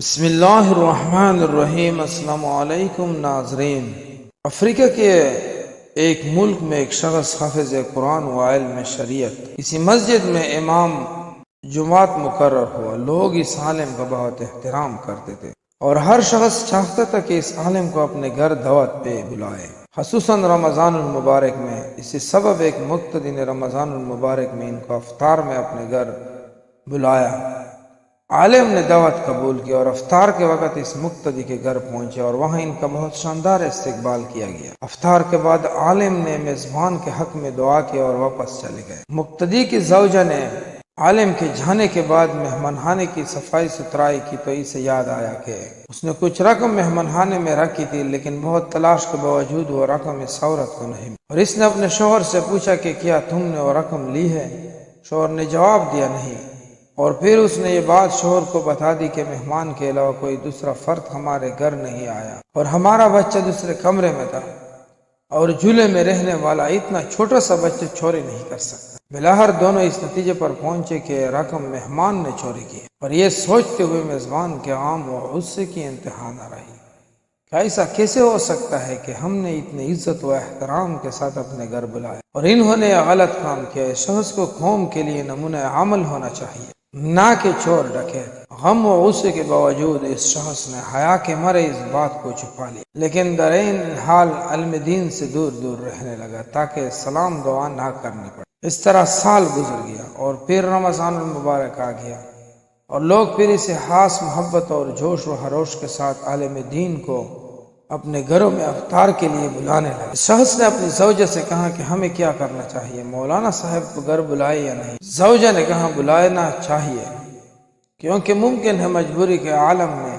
بسم اللہ الرحمن الرحیم۔ السلام علیکم ناظرین۔ افریقہ کے ایک ملک میں ایک شخص حافظ قرآن و علم شریعت کسی مسجد میں امام جماعت مقرر ہوا۔ لوگ اس عالم کا بہت احترام کرتے تھے اور ہر شخص چاہتا تھا کہ اس عالم کو اپنے گھر دعوت پہ بلائے، خصوصاً رمضان المبارک میں۔ اسی سبب ایک مقتدی نے رمضان المبارک میں ان کو افطار میں اپنے گھر بلایا۔ عالم نے دعوت قبول کی اور افطار کے وقت اس مقتدی کے گھر پہنچے اور وہاں ان کا بہت شاندار استقبال کیا گیا۔ افطار کے بعد عالم نے میزبان کے حق میں دعا کی اور واپس چلے گئے۔ مقتدی کی زوجہ نے عالم کے جانے کے بعد مہمان خانے کی صفائی ستھرائی کی تو اسے یاد آیا کہ اس نے کچھ رقم مہمان خانے میں رکھی تھی، لیکن بہت تلاش کے باوجود وہ رقم اس عورت کو نہیں ملی، اور اس نے اپنے شوہر سے پوچھا کہ کیا تم نے وہ رقم لی ہے؟ شوہر نے جواب دیا نہیں، اور پھر اس نے یہ بات شوہر کو بتا دی کہ مہمان کے علاوہ کوئی دوسرا فرد ہمارے گھر نہیں آیا اور ہمارا بچہ دوسرے کمرے میں تھا، اور جھولے میں رہنے والا اتنا چھوٹا سا بچہ چوری نہیں کر سکتا۔ بلاخر دونوں اس نتیجے پر پہنچے کہ رقم مہمان نے چوری کی، اور یہ سوچتے ہوئے میزبان کے عام و غصے کی انتہا نہ رہی کہ ایسا کیسے ہو سکتا ہے کہ ہم نے اتنی عزت و احترام کے ساتھ اپنے گھر بلایا اور انہوں نے غلط کام کیا۔ اس شخص کو قوم کے لیے نمونہ عمل ہونا چاہیے، نہ کہ چور ڈکیت۔ غم و غصے کے باوجود اس شخص نے حیا کے مارے اس بات کو چھپا لیا، لیکن درین حال علم دین سے دور دور رہنے لگا تاکہ سلام دعا نہ کرنی پڑے۔ اس طرح سال گزر گیا اور پھر رمضان المبارک آ گیا، اور لوگ پھر اسے خاص محبت اور جوش و خروش کے ساتھ عالم دین کو اپنے گھروں میں افطار کے لیے بلانے لگے۔ شخص نے اپنی زوجہ سے کہا کہ ہمیں کیا کرنا چاہیے، مولانا صاحب کو گھر بلائے یا نہیں؟ زوجہ نے کہا بلانا چاہیے، کیونکہ ممکن ہے مجبوری کے عالم میں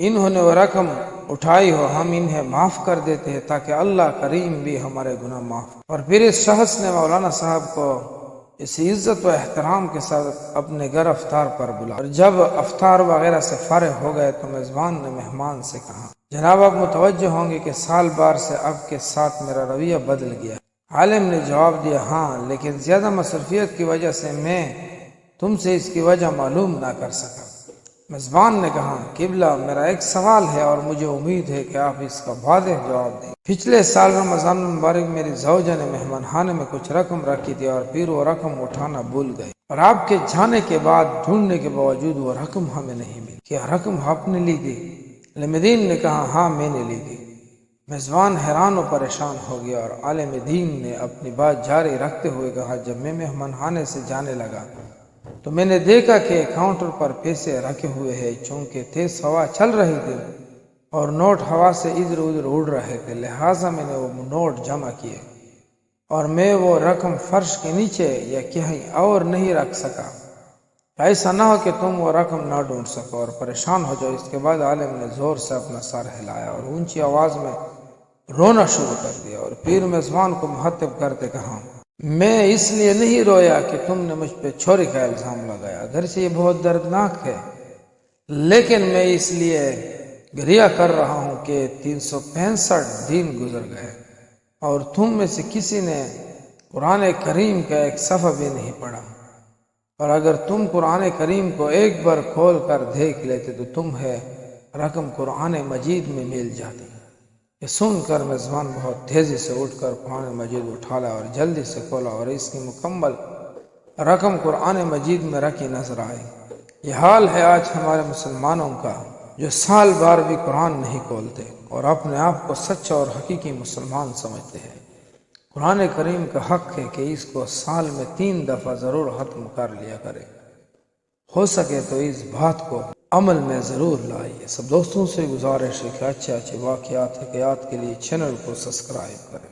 انہوں نے وہ رقم اٹھائی ہو، ہم انہیں معاف کر دیتے ہیں تاکہ اللہ کریم بھی ہمارے گناہ معاف۔ اور پھر اس شخص نے مولانا صاحب کو اس عزت و احترام کے ساتھ اپنے گھر افطار پر بلایا، اور جب افطار وغیرہ سے فارغ ہو گئے تو میزبان نے مہمان سے کہا جناب آپ متوجہ ہوں گے کہ سال بار سے اب کے ساتھ میرا رویہ بدل گیا۔ عالم نے جواب دیا ہاں، لیکن زیادہ مصروفیت کی وجہ سے میں تم سے اس کی وجہ معلوم نہ کر سکا۔ میزبان نے کہا قبلہ میرا ایک سوال ہے اور مجھے امید ہے کہ آپ اس کا واضح جواب دیں۔ پچھلے سال رمضان المبارک میری زوجہ نے مہمان خانے میں کچھ رقم رکھی تھی اور پھر وہ رقم اٹھانا بھول گئی، اور آپ کے جانے کے بعد ڈھونڈنے کے باوجود وہ رقم ہمیں نہیں ملی، کیا رقم آپ نے لی تھی؟ عالم دین نے کہا ہاں میں نے لی تھی۔ میزبان حیران و پریشان ہو گیا، اور عالم دین نے اپنی بات جاری رکھتے ہوئے کہا جب میں مہمان خانے سے جانے لگا تو میں نے دیکھا کہ کاؤنٹر پر پیسے رکھے ہوئے ہیں، چونکہ تیز ہوا چل رہی تھی اور نوٹ ہوا سے ادھر ادھر اڑ رہے تھے، لہٰذا میں نے وہ نوٹ جمع کیے اور میں وہ رقم فرش کے نیچے یا کہیں اور نہیں رکھ سکا، ایسا نہ ہو کہ تم وہ رقم نہ ڈھونڈ سکو اور پریشان ہو جاؤ۔ اس کے بعد عالم نے زور سے اپنا سر ہلایا اور اونچی آواز میں رونا شروع کر دیا، اور پھر میزبان کو مخاطب کرتے کہا میں اس لیے نہیں رویا کہ تم نے مجھ پہ چوری کا الزام لگایا، اگرچہ یہ بہت دردناک ہے، لیکن میں اس لیے گریہ کر رہا ہوں کہ 365 دن گزر گئے اور تم میں سے کسی نے قرآن کریم کا ایک صفحہ بھی نہیں پڑھا، اور اگر تم قرآن کریم کو ایک بار کھول کر دیکھ لیتے تو تمہیں رقم قرآن مجید میں مل جاتی۔ یہ سن کر میزبان بہت تیزی سے اٹھ کر قرآن مجید اٹھا لایا اور جلدی سے کھولا، اور اس کی مکمل رقم قرآن مجید میں رکھی نظر آئی۔ یہ حال ہے آج ہمارے مسلمانوں کا، جو سال بار بھی قرآن نہیں کھولتے اور اپنے آپ کو سچا اور حقیقی مسلمان سمجھتے ہیں۔ قرآن کریم کا حق ہے کہ اس کو سال میں 3 دفعہ ضرور ختم کر لیا کرے، ہو سکے تو اس بات کو عمل میں ضرور لائیے۔ سب دوستوں سے گزارش ہے کہ اچھے واقعات حکایات کے لیے چینل کو سبسکرائب کریں۔